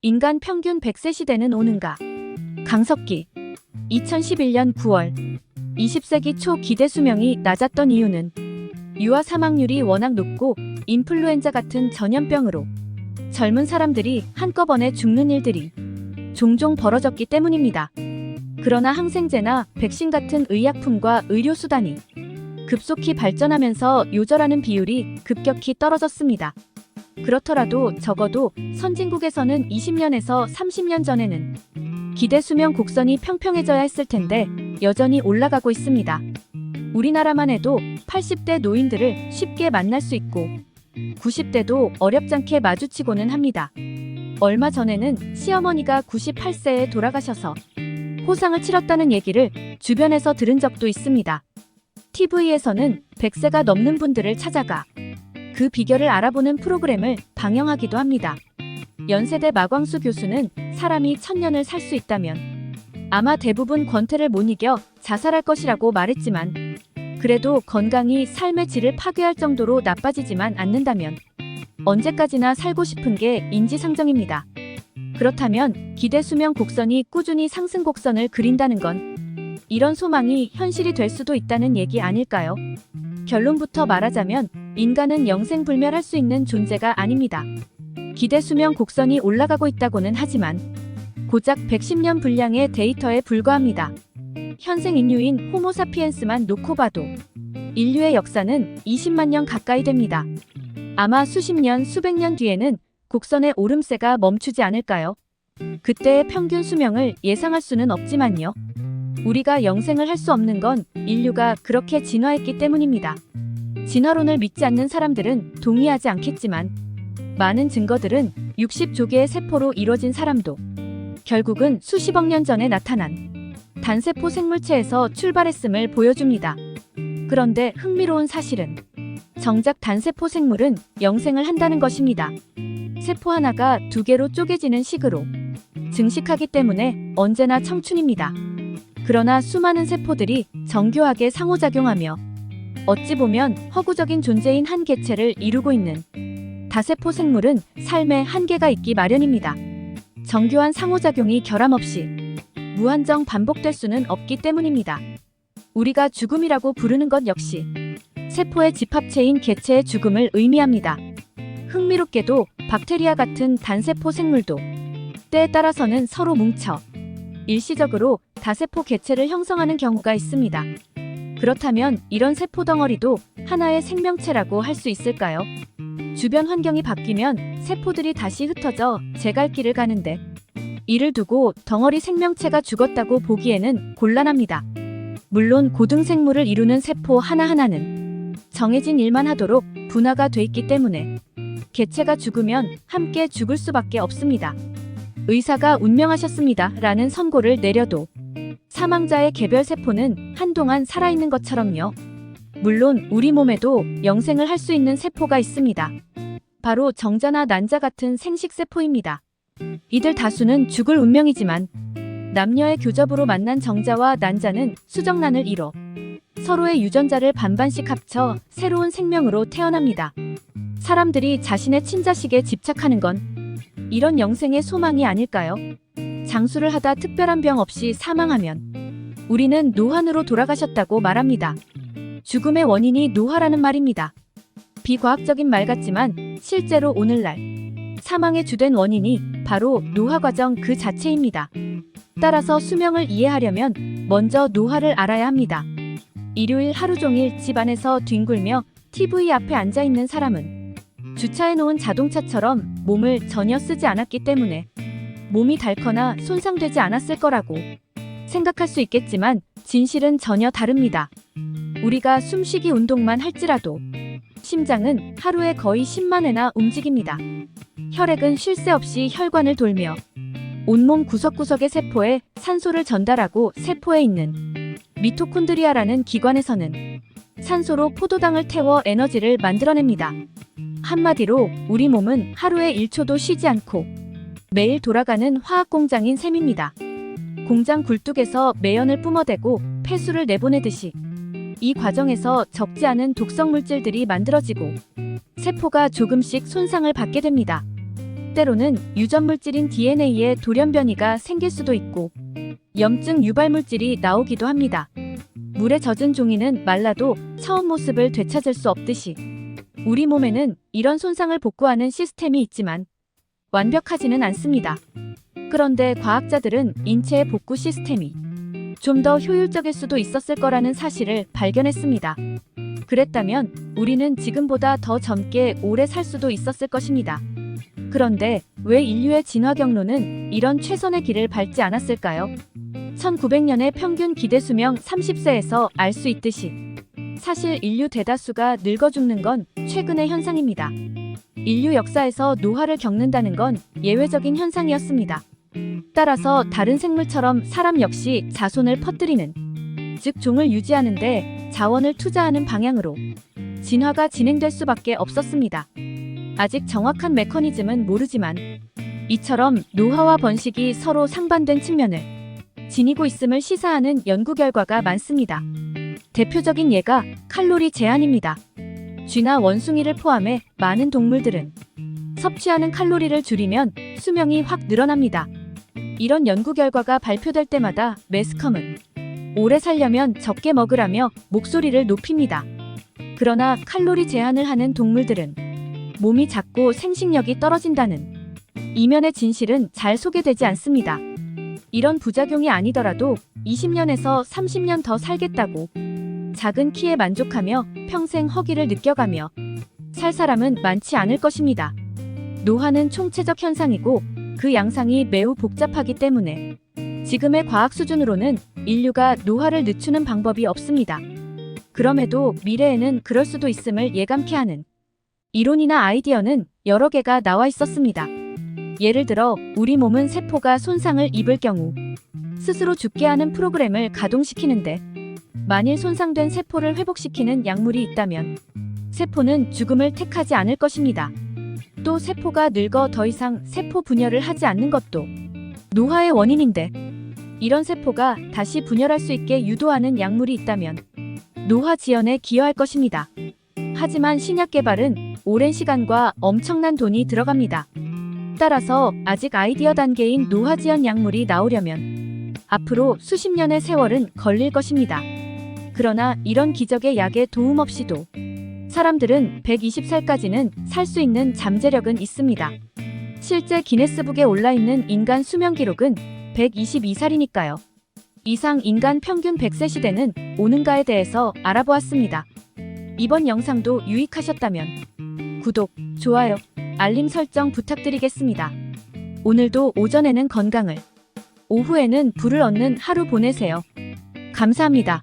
인간 평균 100세 시대는 오는가? 강석기 2011년 9월 20세기 초 기대 수명이 낮았던 이유는 유아 사망률이 워낙 높고 인플루엔자 같은 전염병으로 젊은 사람들이 한꺼번에 죽는 일들이 종종 벌어졌기 때문입니다. 그러나 항생제나 백신 같은 의약품과 의료수단이 급속히 발전하면서 요절하는 비율이 급격히 떨어졌습니다. 그렇더라도 적어도 선진국에서는 20년에서 30년 전에는 기대 수명 곡선이 평평해져야 했을 텐데 여전히 올라가고 있습니다. 우리나라만 해도 80대 노인들을 쉽게 만날 수 있고 90대도 어렵잖게 마주치고는 합니다. 얼마 전에는 시어머니가 98세에 돌아가셔서 호상을 치렀다는 얘기를 주변에서 들은 적도 있습니다. TV에서는 100세가 넘는 분들을 찾아가 그 비결을 알아보는 프로그램을 방영하기도 합니다. 연세대 마광수 교수는 사람이 1000년을 살 수 있다면 아마 대부분 권태를 못 이겨 자살할 것이라고 말했지만 그래도 건강이 삶의 질을 파괴할 정도로 나빠지지만 않는다면 언제까지나 살고 싶은 게 인지상정입니다. 그렇다면 기대 수명 곡선이 꾸준히 상승 곡선을 그린다는 건 이런 소망이 현실이 될 수도 있다는 얘기 아닐까요? 결론부터 말하자면 인간은 영생불멸할 수 있는 존재가 아닙니다. 기대 수명 곡선이 올라가고 있다고는 하지만 고작 110년 분량의 데이터에 불과합니다. 현생 인류인 호모사피엔스만 놓고 봐도 인류의 역사는 20만 년 가까이 됩니다. 아마 수십 년, 수백 년 뒤에는 곡선의 오름세가 멈추지 않을까요? 그때의 평균 수명을 예상할 수는 없지만요. 우리가 영생을 할 수 없는 건 인류가 그렇게 진화했기 때문입니다. 진화론을 믿지 않는 사람들은 동의하지 않겠지만 많은 증거들은 60조개의 세포로 이루어진 사람도 결국은 수십억 년 전에 나타난 단세포 생물체에서 출발했음을 보여줍니다. 그런데 흥미로운 사실은 정작 단세포 생물은 영생을 한다는 것입니다. 세포 하나가 두 개로 쪼개지는 식으로 증식하기 때문에 언제나 청춘입니다. 그러나 수많은 세포들이 정교하게 상호작용하며 어찌 보면 허구적인 존재인 한 개체를 이루고 있는 다세포 생물은 삶에 한계가 있기 마련입니다. 정교한 상호작용이 결함없이 무한정 반복될 수는 없기 때문입니다. 우리가 죽음이라고 부르는 것 역시 세포의 집합체인 개체의 죽음을 의미합니다. 흥미롭게도 박테리아 같은 단세포 생물도 때에 따라서는 서로 뭉쳐 일시적으로 다세포 개체를 형성하는 경우가 있습니다. 그렇다면 이런 세포 덩어리도 하나의 생명체라고 할 수 있을까요? 주변 환경이 바뀌면 세포들이 다시 흩어져 제 갈 길을 가는데 이를 두고 덩어리 생명체가 죽었다고 보기에는 곤란합니다. 물론 고등생물을 이루는 세포 하나하나는 정해진 일만 하도록 분화가 돼 있기 때문에 개체가 죽으면 함께 죽을 수밖에 없습니다. 의사가 운명하셨습니다 라는 선고를 내려도 사망자의 개별 세포는 한동안 살아있는 것처럼요. 물론 우리 몸에도 영생을 할 수 있는 세포가 있습니다. 바로 정자나 난자 같은 생식세포입니다. 이들 다수는 죽을 운명이지만 남녀의 교접으로 만난 정자와 난자는 수정란을 이뤄 서로의 유전자를 반반씩 합쳐 새로운 생명으로 태어납니다. 사람들이 자신의 친자식에 집착하는 건 이런 영생의 소망이 아닐까요? 장수를 하다 특별한 병 없이 사망하면 우리는 노환으로 돌아가셨다고 말합니다. 죽음의 원인이 노화라는 말입니다. 비과학적인 말 같지만 실제로 오늘날 사망의 주된 원인이 바로 노화 과정 그 자체입니다. 따라서 수명을 이해하려면 먼저 노화를 알아야 합니다. 일요일 하루 종일 집 안에서 뒹굴며 TV 앞에 앉아 있는 사람은 주차해놓은 자동차처럼 몸을 전혀 쓰지 않았기 때문에 몸이 닳거나 손상되지 않았을 거라고 생각할 수 있겠지만 진실은 전혀 다릅니다. 우리가 숨쉬기 운동만 할지라도 심장은 하루에 거의 10만 회나 움직입니다. 혈액은 쉴 새 없이 혈관을 돌며 온몸 구석구석의 세포에 산소를 전달하고 세포에 있는 미토콘드리아라는 기관에서는 산소로 포도당을 태워 에너지를 만들어냅니다. 한마디로 우리 몸은 하루에 1초도 쉬지 않고 매일 돌아가는 화학공장인 셈입니다. 공장 굴뚝에서 매연을 뿜어대고 폐수를 내보내듯이 이 과정에서 적지 않은 독성 물질들이 만들어지고 세포가 조금씩 손상을 받게 됩니다. 때로는 유전물질인 DNA에 돌연변이가 생길 수도 있고 염증 유발물질이 나오기도 합니다. 물에 젖은 종이는 말라도 처음 모습을 되찾을 수 없듯이 우리 몸에는 이런 손상을 복구하는 시스템이 있지만 완벽하지는 않습니다. 그런데 과학자들은 인체의 복구 시스템이 좀 더 효율적일 수도 있었을 거라는 사실을 발견했습니다. 그랬다면 우리는 지금보다 더 젊게 오래 살 수도 있었을 것입니다. 그런데 왜 인류의 진화 경로는 이런 최선의 길을 밟지 않았을까요? 1900년의 평균 기대 수명 30세에서 알 수 있듯이 사실 인류 대다수가 늙어 죽는 건 최근의 현상입니다. 인류 역사에서 노화를 겪는다는 건 예외적인 현상이었습니다. 따라서 다른 생물처럼 사람 역시 자손을 퍼뜨리는, 즉 종을 유지하는데 자원을 투자하는 방향으로 진화가 진행될 수밖에 없었습니다. 아직 정확한 메커니즘은 모르지만 이처럼 노화와 번식이 서로 상반된 측면을 지니고 있음을 시사하는 연구 결과가 많습니다. 대표적인 예가 칼로리 제한입니다. 쥐나 원숭이를 포함해 많은 동물들은 섭취하는 칼로리를 줄이면 수명이 확 늘어납니다. 이런 연구 결과가 발표될 때마다 매스컴은 오래 살려면 적게 먹으라며 목소리를 높입니다. 그러나 칼로리 제한을 하는 동물들은 몸이 작고 생식력이 떨어진다는 이면의 진실은 잘 소개되지 않습니다. 이런 부작용이 아니더라도 20년에서 30년 더 살겠다고 작은 키에 만족하며 평생 허기를 느껴가며 살 사람은 많지 않을 것입니다. 노화는 총체적 현상이고 그 양상이 매우 복잡하기 때문에 지금의 과학 수준으로는 인류가 노화를 늦추는 방법이 없습니다. 그럼에도 미래에는 그럴 수도 있음을 예감케 하는 이론이나 아이디어는 여러 개가 나와 있었습니다. 예를 들어 우리 몸은 세포가 손상을 입을 경우 스스로 죽게 하는 프로그램을 가동시키는데 만일 손상된 세포를 회복시키는 약물이 있다면 세포는 죽음을 택하지 않을 것입니다. 또 세포가 늙어 더 이상 세포 분열을 하지 않는 것도 노화의 원인인데 이런 세포가 다시 분열할 수 있게 유도하는 약물이 있다면 노화 지연에 기여할 것입니다. 하지만 신약 개발은 오랜 시간과 엄청난 돈이 들어갑니다. 따라서 아직 아이디어 단계인 노화 지연 약물이 나오려면 앞으로 수십 년의 세월은 걸릴 것입니다. 그러나 이런 기적의 약의 도움 없이도 사람들은 120살까지는 살 수 있는 잠재력은 있습니다. 실제 기네스북에 올라있는 인간 수명 기록은 122살이니까요. 이상 인간 평균 100세 시대는 오는가에 대해서 알아보았습니다. 이번 영상도 유익하셨다면 구독, 좋아요, 알림 설정 부탁드리겠습니다. 오늘도 오전에는 건강을, 오후에는 부를 얻는 하루 보내세요. 감사합니다.